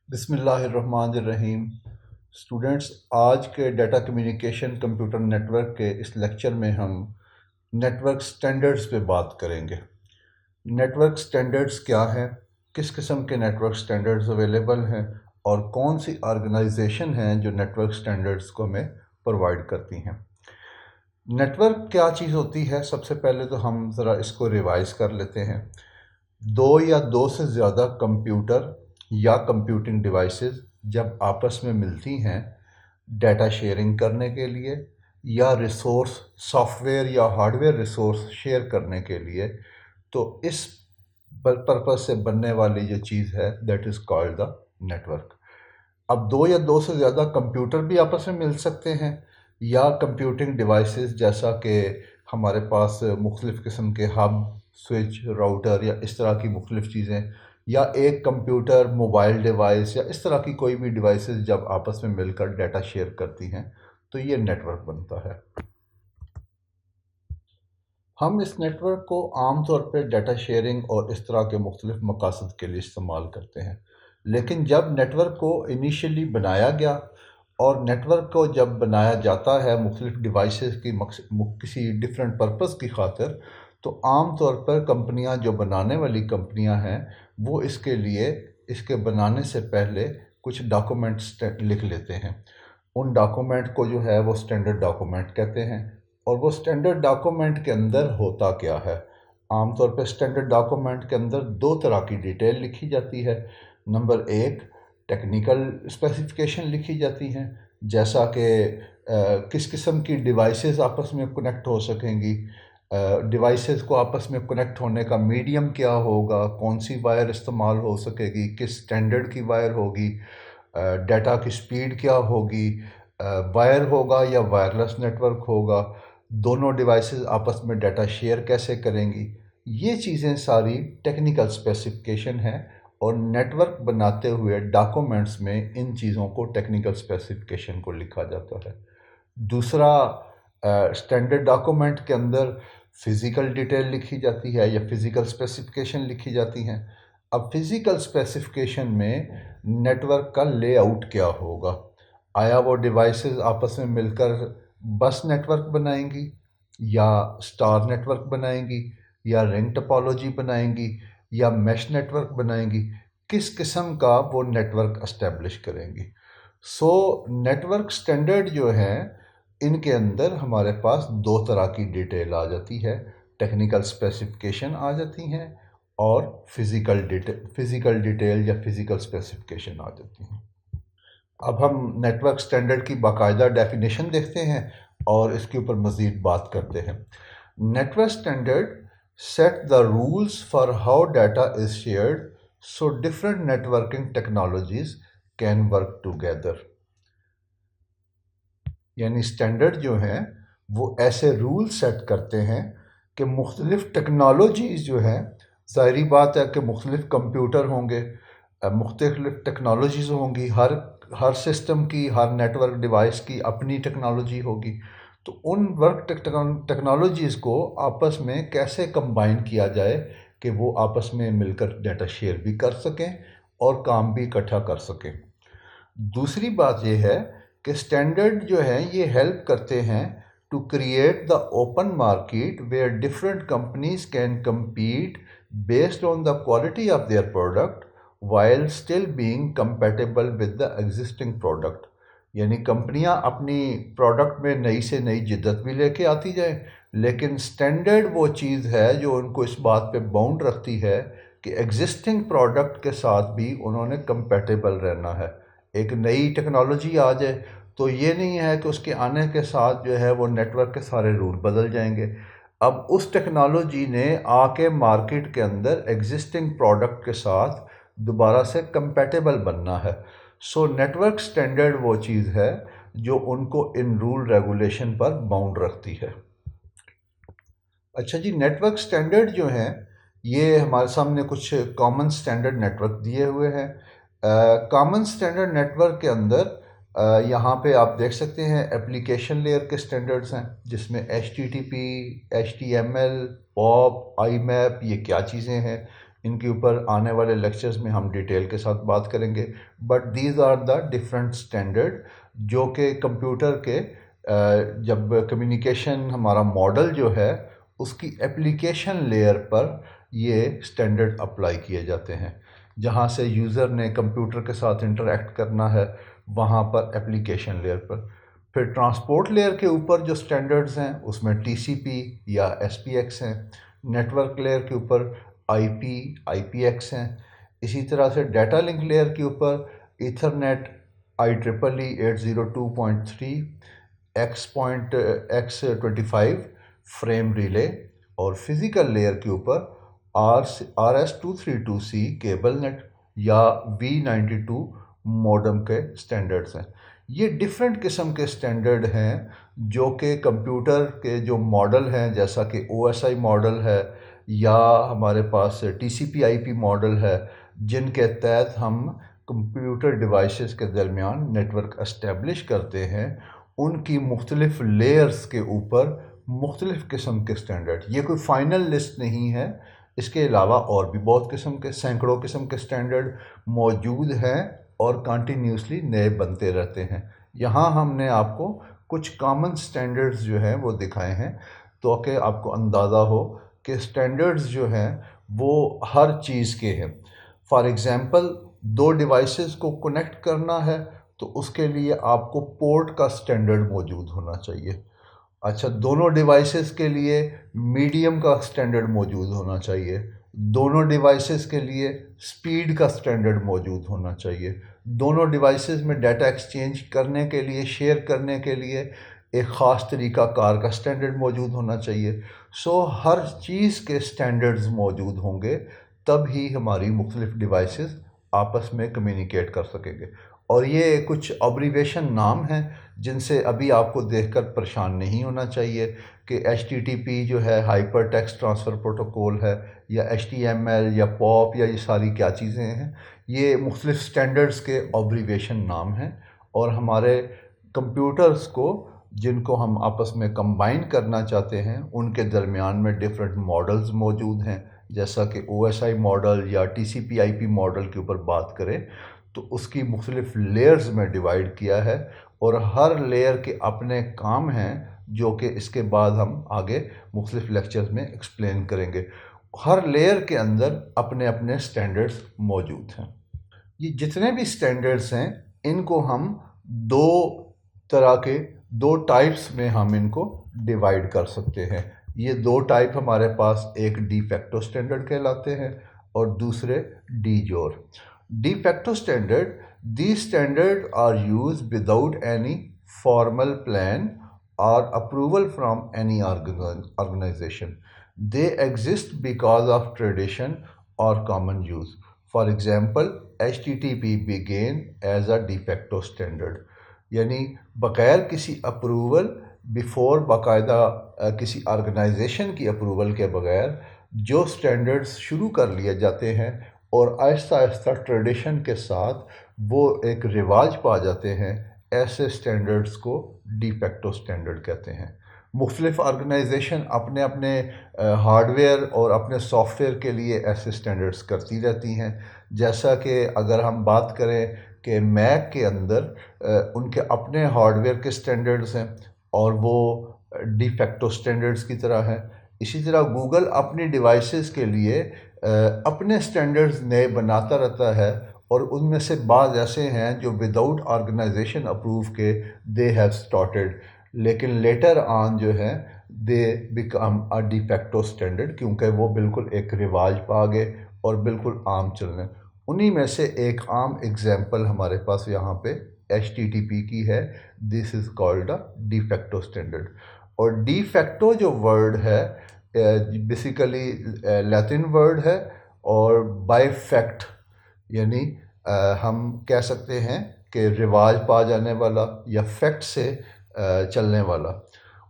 बिस्मिल्लाहिर्रहमानिर्रहीम। स्टूडेंट्स, आज के डाटा कम्युनिकेशन कंप्यूटर नेटवर्क के इस लेक्चर में हम नेटवर्क स्टैंडर्ड्स पे बात करेंगे। नेटवर्क स्टैंडर्ड्स क्या हैं, किस किस्म के नेटवर्क स्टैंडर्ड्स अवेलेबल हैं और कौन सी ऑर्गेनाइजेशन हैं जो नेटवर्क स्टैंडर्ड्स को हमें प्रोवाइड करती हैं। नेटवर्क क्या चीज़ होती है, सबसे पहले तो हम ज़रा इसको रिवाइज कर लेते हैं। दो या दो से ज़्यादा कंप्यूटर या कंप्यूटिंग डिवाइसेस जब आपस में मिलती हैं डाटा शेयरिंग करने के लिए या रिसोर्स सॉफ्टवेयर या हार्डवेयर रिसोर्स शेयर करने के लिए, तो इस पर्पज़ से बनने वाली जो चीज़ है that is called the network. अब दो या दो से ज़्यादा कंप्यूटर भी आपस में मिल सकते हैं या कंप्यूटिंग डिवाइसेस जैसा कि हमारे पास मुख्तलिफ़ किस्म के हब, स्विच, राउटर या इस तरह की मुख्तलिफ़ चीज़ें, या एक कंप्यूटर, मोबाइल डिवाइस या इस तरह की कोई भी डिवाइसेस जब आपस में मिलकर डाटा शेयर करती हैं तो ये नेटवर्क बनता है। हम इस नेटवर्क को आम तौर पे डाटा शेयरिंग और इस तरह के मुख्तलिफ़ मकासद के लिए इस्तेमाल करते हैं। लेकिन जब नेटवर्क को इनिशियली बनाया गया और नेटवर्क को जब बनाया जाता है मुख्तलिफ़ डिवाइसेस की किसी डिफरेंट पर्पज़ की खातिर, तो आम तौर पर कंपनियां, जो बनाने वाली कंपनियां हैं, वो इसके लिए इसके बनाने से पहले कुछ डॉक्यूमेंट्स लिख लेते हैं। उन डॉक्यूमेंट को जो है वो स्टैंडर्ड डॉक्यूमेंट कहते हैं। और वो स्टैंडर्ड डॉक्यूमेंट के अंदर होता क्या है? आमतौर पर स्टैंडर्ड डॉक्यूमेंट के अंदर दो तरह की डिटेल लिखी जाती है। नंबर एक, टेक्निकल स्पेसिफिकेशन लिखी जाती हैं, जैसा कि किस किस्म की डिवाइसेस आपस में कनेक्ट हो सकेंगी, डिवाइसेस को आपस में कनेक्ट होने का मीडियम क्या होगा, कौन सी वायर इस्तेमाल हो सकेगी, किस स्टैंडर्ड की वायर होगी, डाटा की स्पीड क्या होगी, वायर होगा या वायरलेस नेटवर्क होगा, दोनों डिवाइसेस आपस में डाटा शेयर कैसे करेंगी। ये चीज़ें सारी टेक्निकल स्पेसिफिकेशन हैं और नेटवर्क बनाते हुए डॉक्यूमेंट्स में इन चीज़ों को, टेक्निकल स्पेसिफिकेशन को लिखा जाता है। दूसरा, स्टैंडर्ड डॉक्यूमेंट के अंदर फिज़िकल डिटेल लिखी जाती है या फिज़िकल स्पेसिफिकेशन लिखी जाती हैं। अब फिज़िकल स्पेसिफिकेशन में नेटवर्क का लेआउट क्या होगा, आया वो डिवाइसेस आपस में मिलकर बस नेटवर्क बनाएंगी या स्टार नेटवर्क बनाएंगी या रिंग टोपोलॉजी बनाएंगी या मैश नेटवर्क बनाएंगी, किस किस्म का वो नेटवर्क एस्टेब्लिश करेंगी। सो नेटवर्क स्टैंडर्ड जो है, इनके अंदर हमारे पास दो तरह की डिटेल आ जाती है, टेक्निकल स्पेसिफिकेशन आ जाती हैं और फिज़िकल डिटेल या फिज़िकल स्पेसिफिकेशन आ जाती हैं। अब हम नेटवर्क स्टैंडर्ड की बाकायदा डेफिनेशन देखते हैं और इसके ऊपर मज़ीद बात करते हैं। Network standard set the rules for how data is shared so different networking technologies can work together. यानी स्टैंडर्ड जो हैं वो ऐसे रूल सेट करते हैं कि मुख्तलिफ़ टेक्नोलॉजीज़ जो हैं, ज़ाहिरी बात है कि मुख्तलिफ़ कंप्यूटर होंगे, मुख्तलिफ़ टेक्नोलॉजीज़ होंगी, हर सिस्टम की, हर नेटवर्क डिवाइस की अपनी टेक्नोलॉजी होगी। तो उन वर्क टेक्नोलॉजीज़ को आपस में कैसे कंबाइन किया जाए कि वो आपस में मिलकर डाटा शेयर भी कर सकें और काम भी इकट्ठा कर सकें। दूसरी बात यह है कि स्टैंडर्ड जो है ये हेल्प करते हैं to create the open market where different companies can compete based on the quality of their product while still being compatible with the existing product. यानी कंपनियां अपनी प्रोडक्ट में नई से नई जिद्दत भी लेके आती जाएं, लेकिन स्टैंडर्ड वो चीज़ है जो उनको इस बात पे बाउंड रखती है कि एग्जिस्टिंग प्रोडक्ट के साथ भी उन्होंने कंपेटेबल रहना है। एक नई टेक्नोलॉजी आ जाए तो ये नहीं है कि उसके आने के साथ जो है वो नेटवर्क के सारे रूल बदल जाएंगे। अब उस टेक्नोलॉजी ने आके मार्केट के अंदर एग्जिस्टिंग प्रोडक्ट के साथ दोबारा से कंपेटेबल बनना है। सो नेटवर्क स्टैंडर्ड वो चीज़ है जो उनको इन रूल रेगुलेशन पर बाउंड रखती है। अच्छा जी, नेटवर्क स्टैंडर्ड जो हैं ये हमारे सामने कुछ कॉमन स्टैंडर्ड नेटवर्क दिए हुए हैं। कॉमन स्टैंडर्ड नेटवर्क के अंदर यहाँ पे आप देख सकते हैं एप्लीकेशन लेयर के स्टैंडर्ड्स हैं, जिसमें HTTP, HTML, POP, IMAP, ये क्या चीज़ें हैं, इनके ऊपर आने वाले लेक्चर्स में हम डिटेल के साथ बात करेंगे। But these are the different standard जो कि कंप्यूटर के जब कम्युनिकेशन हमारा मॉडल जो है उसकी एप्लीकेशन लेयर पर ये स्टैंडर्ड अप्लाई किए जाते हैं। जहाँ से यूज़र ने कंप्यूटर के साथ इंटरेक्ट करना है वहाँ पर एप्लीकेशन लेयर पर। फिर ट्रांसपोर्ट लेयर के ऊपर जो स्टैंडर्ड्स हैं उसमें टीसीपी या एसपीएक्स हैं। नेटवर्क लेयर के ऊपर आईपी, आईपीएक्स हैं। इसी तरह से डाटा लिंक लेयर के ऊपर Ethernet, IEEE 802.3, X.X25 frame relay, और फिज़िकल लेयर के ऊपर RS232C केबल नेट या V92 मॉडेम के स्टैंडर्ड्स हैं। ये डिफरेंट किस्म के स्टैंडर्ड हैं जो कि कंप्यूटर के जो मॉडल हैं, जैसा कि OSI मॉडल है या हमारे पास TCP/IP मॉडल है, जिनके तहत हम कंप्यूटर डिवाइसेस के दरमियान नेटवर्क एस्टेब्लिश करते हैं, उनकी मुख्तलिफ लेयर्स के ऊपर मुख्तलिफ किस्म के स्टैंडर्ड। ये कोई फ़ाइनल लिस्ट नहीं है, इसके अलावा और भी बहुत किस्म के, सैकड़ों किस्म के स्टैंडर्ड मौजूद हैं और कंटिन्यूसली नए बनते रहते हैं। यहाँ हमने आपको कुछ कॉमन स्टैंडर्ड्स जो हैं वो दिखाए हैं तो कि आपको अंदाज़ा हो कि स्टैंडर्ड्स जो हैं वो हर चीज़ के हैं। फॉर एग्ज़ाम्पल, दो डिवाइसेस को कनेक्ट करना है तो उसके लिए आपको पोर्ट का स्टैंडर्ड मौजूद होना चाहिए। अच्छा, दोनों डिवाइसेस के लिए मीडियम का स्टैंडर्ड मौजूद होना चाहिए। दोनों डिवाइसेस के लिए स्पीड का स्टैंडर्ड मौजूद होना चाहिए। दोनों डिवाइसेस में डाटा एक्सचेंज करने के लिए, शेयर करने के लिए एक ख़ास तरीका कार का स्टैंडर्ड मौजूद होना चाहिए। सो हर चीज़ के स्टैंडर्ड्स मौजूद होंगे तब ही हमारी मुख्तलिफ डिवाइसेस आपस में कम्युनिकेट कर सकेंगे। और ये कुछ अब्रीवेशन नाम हैं जिनसे अभी आपको देखकर परेशान नहीं होना चाहिए कि HTTP जो है हाइपर टेक्स्ट ट्रांसफ़र प्रोटोकॉल है, या HTML या POP, या ये सारी क्या चीज़ें हैं। ये मुख्तलिफ स्टैंडर्ड्स के अब्रीवेशन नाम हैं और हमारे कंप्यूटर्स को जिनको हम आपस में कंबाइन करना चाहते हैं उनके दरमियान में डिफरेंट मॉडल्स मौजूद हैं। जैसा कि OSI मॉडल या TCP/IP मॉडल के ऊपर बात करें तो उसकी मुख्तलिफ लेयर्स में डिवाइड किया है और हर लेयर के अपने काम हैं जो कि इसके बाद हम आगे मुख्तलिफ लेक्चर्स में एक्सप्लेन करेंगे। हर लेयर के अंदर अपने अपने स्टैंडर्ड्स मौजूद हैं। ये जितने भी स्टैंडर्ड्स हैं इनको हम दो तरह के, दो टाइप्स में हम इनको डिवाइड कर सकते हैं। ये दो टाइप हमारे पास, एक डी फैक्टो स्टैंडर्ड कहलाते हैं और दूसरे डी जोर। De facto standard, these standards are used without any formal plan or approval from any organization. They exist because of tradition or common use. For example, HTTP began as a de facto standard, यानी बगैर किसी approval, before बाकायदा किसी organisation की approval के बगैर जो standards शुरू कर लिए जाते हैं और आहिस्ता आहिस्ता ट्रेडिशन के साथ वो एक रिवाज पा जाते हैं, ऐसे स्टैंडर्ड्स को डी फैक्टो स्टैंडर्ड कहते हैं। मुख्तलिफ ऑर्गेनाइजेशन अपने अपने हार्डवेयर और अपने सॉफ्टवेयर के लिए ऐसे स्टैंडर्ड्स करती रहती हैं। जैसा कि अगर हम बात करें कि मैक के अंदर उनके अपने हार्डवेयर के स्टैंडर्ड्स हैं और वो डी फैक्टो स्टैंडर्ड्स की तरह हैं। इसी तरह गूगल अपनी डिवाइसेस के लिए अपने स्टैंडर्ड्स नए बनाता रहता है और उनमें से बाज़ ऐसे हैं जो विदाउट ऑर्गेनाइजेशन अप्रूव के दे हैव स्टार्टेड, लेकिन लेटर ऑन जो है they become a de facto standard, क्योंकि वो बिल्कुल एक रिवाज पा गए और बिल्कुल आम चलने। उन्हीं में से एक आम एग्जांपल हमारे पास यहाँ पे HTTP की है। This is called a de facto standard. और डी फैक्टो जो वर्ड है बेसिकली लैटिन वर्ड है और बाय फैक्ट यानी हम कह सकते हैं कि रिवाज पा जाने वाला या फैक्ट से चलने वाला।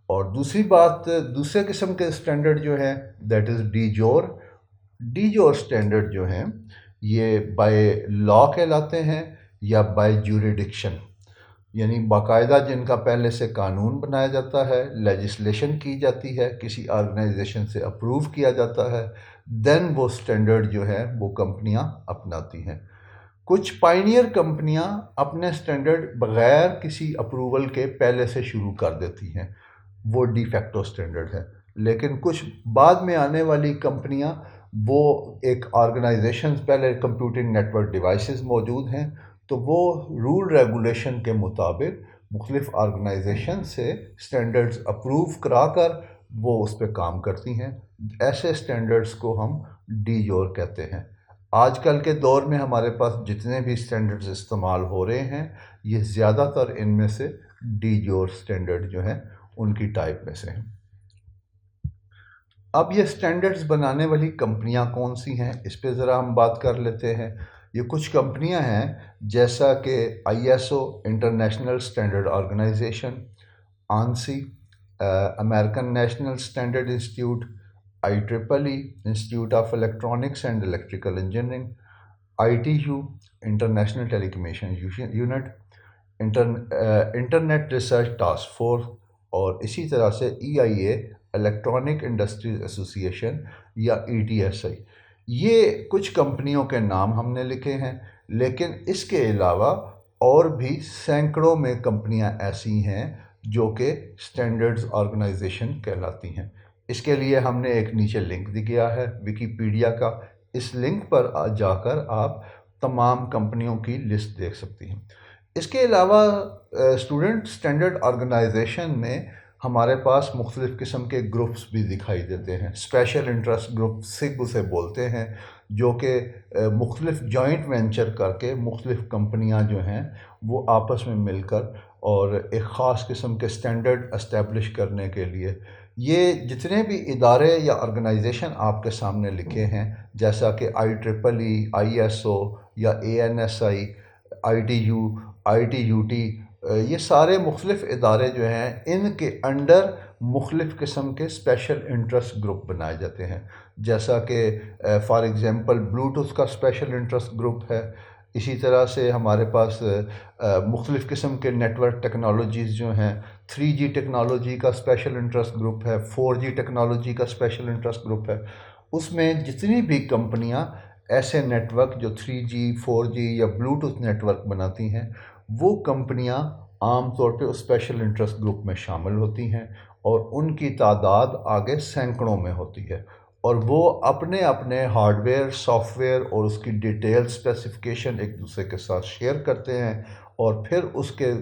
और दूसरी बात, दूसरे किस्म के स्टैंडर्ड जो हैं दैट इज़ डी जोर। डी जोर स्टैंडर्ड जो हैं ये बाय लॉ कहलाते हैं या बाय ज्यूरिडिक्शन। यानी बाकायदा जिनका पहले से कानून बनाया जाता है, लेजिस्लेशन की जाती है, किसी ऑर्गेनाइजेशन से अप्रूव किया जाता है, देन वो स्टैंडर्ड जो है वो कंपनियां अपनाती हैं। कुछ पायनियर कंपनियां अपने स्टैंडर्ड बगैर किसी अप्रूवल के पहले से शुरू कर देती हैं, वो डी फैक्टो स्टैंडर्ड है। लेकिन कुछ बाद में आने वाली कंपनियां, वो एक ऑर्गेनाइजेशन, पहले कंप्यूटिंग नेटवर्क डिवाइसेस मौजूद हैं, तो वो रूल रेगुलेशन के मुताबिक मुख्तलिफ ऑर्गेनाइजेशन से स्टैंडर्ड्स अप्रूव करा कर वो उस पर काम करती हैं। ऐसे स्टैंडर्ड्स को हम डी जोर कहते हैं। आजकल के दौर में हमारे पास जितने भी स्टैंडर्ड्स इस्तेमाल हो रहे हैं, ये ज़्यादातर इनमें से डी जोर स्टैंडर्ड जो हैं उनकी टाइप में से हैं। अब ये स्टैंडर्ड्स बनाने वाली कंपनियां कौन सी हैं, इस पे ज़रा हम बात कर लेते हैं। ये कुछ कंपनियां हैं जैसा कि ISO international standard organisation, ANSI American national standard institute, IEEE institute of electronics and electrical engineering, ITU international telecommunication unit, internet research task force, और इसी तरह से EIA इलेक्ट्रॉनिक इंडस्ट्रीज एसोसिएशन या ETSI। ये कुछ कंपनियों के नाम हमने लिखे हैं, लेकिन इसके अलावा और भी सैकड़ों में कंपनियां ऐसी हैं जो कि स्टैंडर्ड्स ऑर्गेनाइजेशन कहलाती हैं। इसके लिए हमने एक नीचे लिंक दिया है विकीपीडिया का, इस लिंक पर जाकर आप तमाम कंपनियों की लिस्ट देख सकती हैं। इसके अलावा स्टूडेंट स्टैंडर्ड ऑर्गेनाइजेशन में हमारे पास मुख्तलिफ़ किस्म के ग्रुप्स भी दिखाई देते हैं। स्पेशल इंटरेस्ट ग्रुप सिग उसे बोलते हैं, जो कि मुख्तलिफ़ जॉइंट वेंचर करके मुख्तलिफ़ कंपनियां जो हैं वो आपस में मिलकर और एक ख़ास किस्म के स्टैंडर्ड इस्टेब्लिश करने के लिए, ये जितने भी इदारे या ऑर्गेनाइजेशन आपके सामने लिखे हैं, जैसा कि IEEE, ISO या ANSI, ITU, ITUT, ये सारे मुख्तलिफ़ इदारे जो हैं, इनके अंडर मुख्तलिफ़ किस्म के स्पेशल इंटरेस्ट ग्रुप बनाए जाते हैं। जैसा कि फ़ॉर एग्ज़ाम्पल ब्लूटूथ का स्पेशल इंटरेस्ट ग्रुप है। इसी तरह से हमारे पास मुख्तलिफ़ किस्म के नेटवर्क टेक्नोलॉजीज़ जो हैं, 3G टेक्नोलॉजी का स्पेशल इंटरेस्ट ग्रुप है, 4G टेक्नोलॉजी का स्पेशल इंटरेस्ट ग्रुप है। उसमें जितनी भी कंपनियां ऐसे नेटवर्क जो 3G, 4G या ब्लूटूथ नेटवर्क बनाती हैं, वो कंपनियां आम तौर पे उस स्पेशल इंटरेस्ट ग्रुप में शामिल होती हैं, और उनकी तादाद आगे सैकड़ों में होती है, और वो अपने अपने हार्डवेयर, सॉफ्टवेयर और उसकी डिटेल स्पेसिफिकेशन एक दूसरे के साथ शेयर करते हैं, और फिर उसके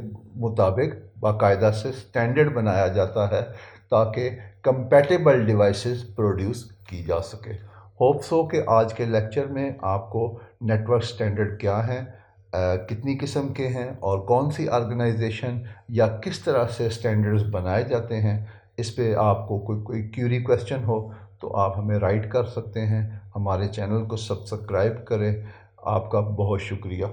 मुताबिक बाकायदा से स्टैंडर्ड बनाया जाता है ताकि कंपैटिबल डिवाइसेस प्रोड्यूस की जा सके। होप्स हो कि आज के लेक्चर में आपको नेटवर्क स्टैंडर्ड क्या हैं, कितनी किस्म के हैं, और कौन सी ऑर्गेनाइजेशन या किस तरह से स्टैंडर्ड्स बनाए जाते हैं, इस पे आपको कोई क्यूरी क्वेश्चन हो तो आप हमें राइट कर सकते हैं। हमारे चैनल को सब्सक्राइब करें। आपका बहुत शुक्रिया।